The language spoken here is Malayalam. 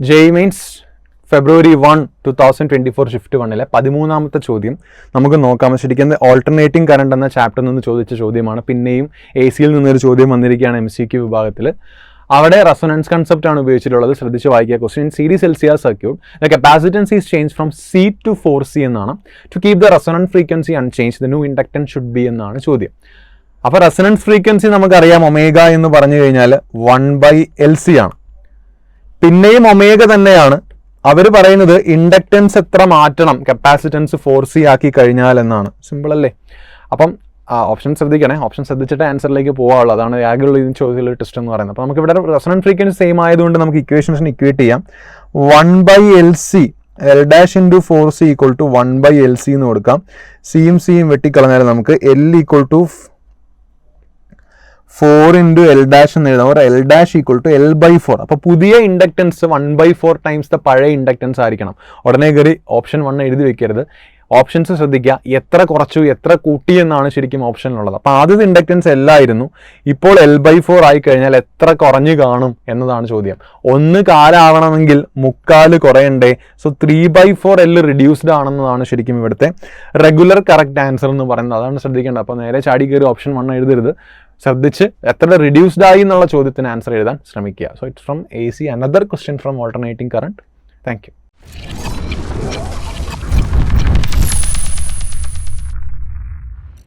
ജെഇ മെയിൻസ് February 1, 2024 ഷിഫ്റ്റ് 1-ലെ 13ാമത്തെ ചോദ്യം നമുക്ക് നോക്കാം. ശരിക്കും ഓൾട്ടർനേറ്റിംഗ് കറണ്ട് എന്ന ചാപ്റ്ററിൽ നിന്ന് ചോദിച്ച ചോദ്യമാണ്. പിന്നെയും AC-യിൽ നിന്നൊരു ചോദ്യം വന്നിരിക്കുകയാണ് MCQ വിഭാഗത്തിൽ. അവിടെ റെസൊണൻസ് കൺസെപ്റ്റ് ആണ് ഉപയോഗിച്ചിട്ടുള്ളത്. ശ്രദ്ധിച്ച് വായിക്കുക. Question series LCR circuit the capacitance is change from C to 4C എന്നാണ്. To keep the resonant frequency unchange the new inductance should be എന്നാണ് ചോദ്യം. അപ്പോൾ റെസൊണൻസ് ഫ്രീക്വൻസി നമുക്കറിയാം ഒമേഗ എന്ന് പറഞ്ഞു കഴിഞ്ഞാൽ 1/LC ആണ്. പിന്നെയും ഒമേഗ തന്നെയാണ്. അവർ പറയുന്നത് ഇൻഡക്റ്റൻസ് എത്ര മാറ്റണം കപ്പാസിറ്റൻസ് 4C ആക്കി കഴിഞ്ഞാൽ എന്നാണ്. സിമ്പിൾ അല്ലേ? അപ്പം ഓപ്ഷൻ ശ്രദ്ധിക്കണേ. ഓപ്ഷൻ ശ്രദ്ധിച്ചിട്ട് ആൻസറിലേക്ക് പോകാനുള്ളൂ. അതാണ് ആകെയുള്ള ഇതിന് ചോദ്യത്തിലുള്ള ടെസ്റ്റ് എന്ന് പറയുന്നത്. അപ്പോൾ നമുക്ക് ഇവിടെ റെസൊണൻറ്റ് ഫ്രീക്വൻസി സെയിം ആയതുകൊണ്ട് നമുക്ക് ഇക്വേഷൻസിന് ഇക്വേറ്റ് ചെയ്യാം. 1/LC L dash into 4C equal to 1/LC എന്ന് കൊടുക്കാം. സിയും വെട്ടിക്കളഞ്ഞാൽ നമുക്ക് L equal to 4 into L dash എന്ന് എഴുതാം. ഒരു L dash equal to L/4. അപ്പോൾ പുതിയ ഇൻഡക്റ്റൻസ് 1/4 ടൈംസ് ദ പഴയ ഇൻഡക്റ്റൻസ് ആയിരിക്കണം. ഉടനെ കയറി ഓപ്ഷൻ 1 എഴുതി വെക്കരുത്. ഓപ്ഷൻസ് ശ്രദ്ധിക്കുക. എത്ര കുറച്ചു എത്ര കൂട്ടി എന്നാണ് ശരിക്കും ഓപ്ഷനിലുള്ളത്. അപ്പോൾ ആദ്യത്തെ ഇൻഡക്റ്റൻസ് L ആയിരുന്നു. ഇപ്പോൾ L/4 ആയി കഴിഞ്ഞാൽ എത്ര കുറഞ്ഞു കാണും എന്നതാണ് ചോദ്യം. 1/4 ആവണമെങ്കിൽ 3/4 കുറയണ്ടേ. സോ 3/4 L റിഡ്യൂസ്ഡ് ആണെന്നതാണ് ശരിക്കും ഇവിടുത്തെ റെഗുലർ കറക്റ്റ് ആൻസർ എന്ന് പറയുന്നത്. അതാണ് ശ്രദ്ധിക്കേണ്ടത്. അപ്പോൾ നേരെ ചാടി കയറി ഓപ്ഷൻ 1 എഴുതരുത്. ശ്രദ്ധിച്ച് എത്ര റിഡ്യൂസ്ഡ് ആയി എന്നുള്ള ചോദ്യത്തിന് ആൻസർ എഴുതാൻ ശ്രമിക്കുക. So it's from AC, another question from alternating current. Thank you.